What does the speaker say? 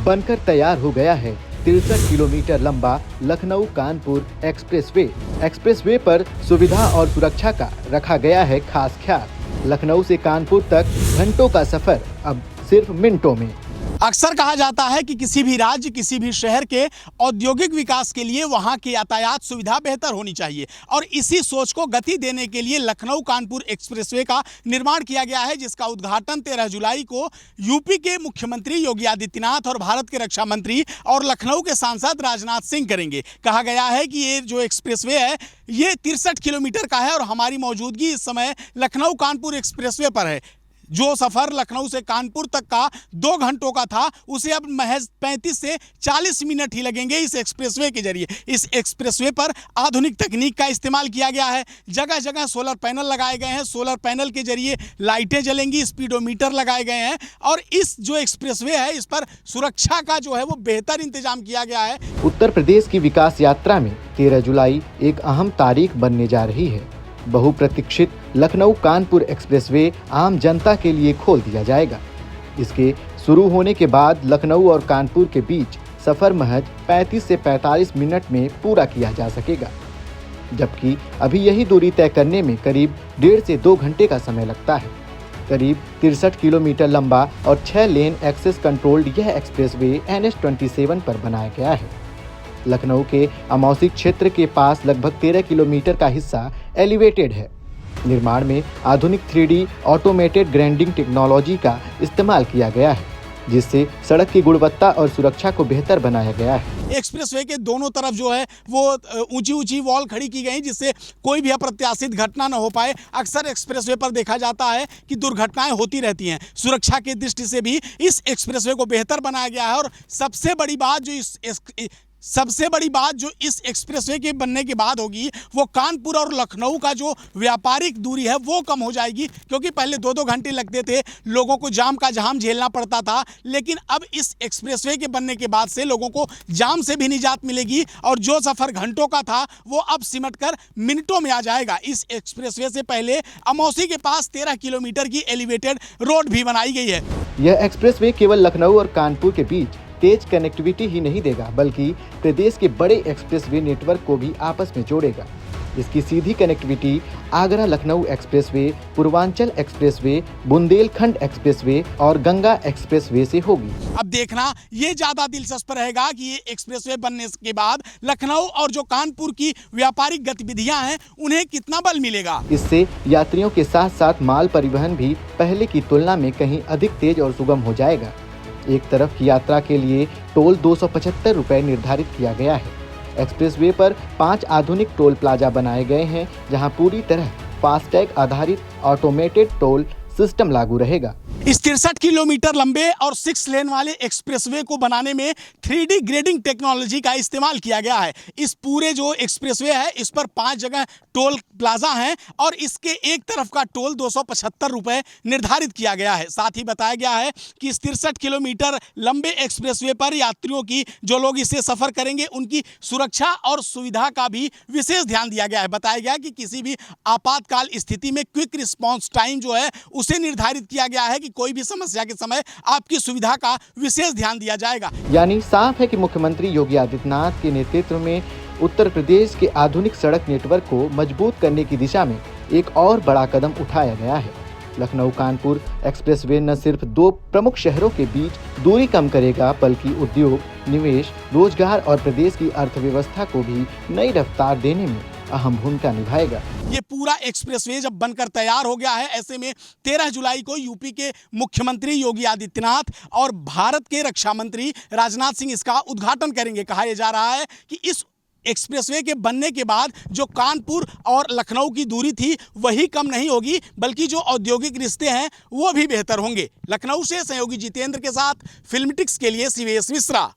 बनकर तैयार हो गया है 63 किलोमीटर लंबा लखनऊ कानपुर एक्सप्रेसवे पर सुविधा और सुरक्षा का रखा गया है खास ख्याल। लखनऊ से कानपुर तक घंटों का सफर अब सिर्फ मिनटों में। अक्सर कहा जाता है कि किसी भी राज्य, किसी भी शहर के औद्योगिक विकास के लिए वहां की यातायात सुविधा बेहतर होनी चाहिए और इसी सोच को गति देने के लिए लखनऊ कानपुर एक्सप्रेसवे का निर्माण किया गया है, जिसका उद्घाटन 13 जुलाई को यूपी के मुख्यमंत्री योगी आदित्यनाथ और भारत के रक्षा मंत्री और लखनऊ के सांसद राजनाथ सिंह करेंगे। कहा गया है कि ये जो एक्सप्रेसवे है ये 63 किलोमीटर का है और हमारी मौजूदगी इस समय लखनऊ कानपुर एक्सप्रेसवे पर है। जो सफ़र लखनऊ से कानपुर तक का 2 घंटों का था उसे अब महज 35 से 40 मिनट ही लगेंगे इस एक्सप्रेसवे के जरिए। इस एक्सप्रेसवे पर आधुनिक तकनीक का इस्तेमाल किया गया है। जगह जगह सोलर पैनल लगाए गए हैं। सोलर पैनल के जरिए लाइटें जलेंगी, स्पीडोमीटर लगाए गए हैं और इस जो एक्सप्रेसवे है इस पर सुरक्षा का जो है वो बेहतर इंतजाम किया गया है। उत्तर प्रदेश की विकास यात्रा में 13 जुलाई एक अहम तारीख बनने जा रही है। बहुप्रतीक्षित लखनऊ कानपुर एक्सप्रेसवे आम जनता के लिए खोल दिया जाएगा। इसके शुरू होने के बाद लखनऊ और कानपुर के बीच सफर महज 35 से 45 मिनट में पूरा किया जा सकेगा, जबकि अभी यही दूरी तय करने में करीब 1.5 से 2 घंटे का समय लगता है। करीब 63 किलोमीटर लंबा और 6 लेन एक्सेस कंट्रोल्ड यह एक्सप्रेसवे NH-27 पर बनाया गया है। लखनऊ के अमौसी क्षेत्र के पास लगभग 13 किलोमीटर का हिस्सा एलिवेटेड है। निर्माण में आधुनिक 3D ऑटोमेटेड ग्राइंडिंग टेक्नोलॉजी का इस्तेमाल किया गया है, जिससे सड़क की गुणवत्ता और सुरक्षा को बेहतर बनाया गया है। एक्सप्रेसवे के दोनों तरफ जो है वो ऊंची वॉल खड़ी की गई, जिससे कोई भी अप्रत्याशित घटना न हो पाए। अक्सर एक्सप्रेसवे पर देखा जाता है कि दुर्घटनाएं होती रहती हैं। सुरक्षा की दृष्टि से भी इस एक्सप्रेसवे को बेहतर बनाया गया है और सबसे बड़ी बात जो इस एक्सप्रेसवे के बनने के बाद होगी वो कानपुर और लखनऊ का जो व्यापारिक दूरी है वो कम हो जाएगी, क्योंकि पहले 2-2 घंटे लगते थे, लोगों को जाम का जहाम झेलना पड़ता था। लेकिन अब इस एक्सप्रेसवे के बनने के बाद से लोगों को जाम से भी निजात मिलेगी और जो सफ़र घंटों का था वो अब सिमटकर मिनटों में आ जाएगा। इस एक्सप्रेसवे से पहले अमौसी के पास 13 किलोमीटर की एलिवेटेड रोड भी बनाई गई है। यह एक्सप्रेसवे केवल लखनऊ और कानपुर के बीच तेज कनेक्टिविटी ही नहीं देगा, बल्कि प्रदेश के बड़े एक्सप्रेसवे नेटवर्क को भी आपस में जोड़ेगा। इसकी सीधी connectivity Agra Lucknow expressway, Purvanchal expressway, Bundelkhand expressway और गंगा एक्सप्रेसवे से होगी। अब देखना ये ज्यादा दिलचस्प रहेगा कि ये एक्सप्रेसवे बनने के बाद लखनऊ और जो कानपुर की व्यापारिक गतिविधियां हैं उन्हें कितना बल मिलेगा। इससे यात्रियों के साथ साथ माल परिवहन भी पहले की तुलना में कहीं अधिक तेज और सुगम हो जाएगा। एक तरफ की यात्रा के लिए टोल 275 रुपये निर्धारित किया गया है। एक्सप्रेसवे पर 5 आधुनिक टोल प्लाजा बनाए गए हैं, जहां पूरी तरह फास्टैग आधारित ऑटोमेटेड टोल सिस्टम लागू रहेगा। इस 63 किलोमीटर लंबे और 6 लेन वाले एक्सप्रेसवे को बनाने में 3D ग्रेडिंग टेक्नोलॉजी का इस्तेमाल किया गया है। इस पूरे जो एक्सप्रेसवे है इस पर 5 जगह टोल प्लाजा हैं और इसके एक तरफ का टोल 275 रुपये निर्धारित किया गया है। साथ ही बताया गया है कि इस 63 किलोमीटर लंबे एक्सप्रेसवे पर यात्रियों की जो लोग इससे सफ़र करेंगे उनकी सुरक्षा और सुविधा का भी विशेष ध्यान दिया गया है। बताया गया कि किसी भी आपातकाल स्थिति में क्विक रिस्पॉन्स टाइम जो है उसे निर्धारित किया गया है कि कोई भी समस्या के समय आपकी सुविधा का विशेष ध्यान दिया जाएगा। यानी साफ है कि मुख्यमंत्री योगी आदित्यनाथ के नेतृत्व में उत्तर प्रदेश के आधुनिक सड़क नेटवर्क को मजबूत करने की दिशा में एक और बड़ा कदम उठाया गया है। लखनऊ कानपुर एक्सप्रेसवे न सिर्फ 2 प्रमुख शहरों के बीच दूरी कम करेगा, बल्कि उद्योग, निवेश, रोजगार और प्रदेश की अर्थव्यवस्था को भी नई रफ्तार देने में अहम भूमिका निभाएगा। ये पूरा एक्सप्रेसवे जब बनकर तैयार हो गया है, ऐसे में 13 जुलाई को यूपी के मुख्यमंत्री योगी आदित्यनाथ और भारत के रक्षा मंत्री राजनाथ सिंह इसका उद्घाटन करेंगे। कहा यह जा रहा है कि इस एक्सप्रेसवे के बनने के बाद जो कानपुर और लखनऊ की दूरी थी वही कम नहीं होगी, बल्कि जो औद्योगिक रिश्ते हैं वो भी बेहतर होंगे। लखनऊ से सहयोगी जितेंद्र के साथ फिल्मटिक्स के लिए शिवेश मिश्रा।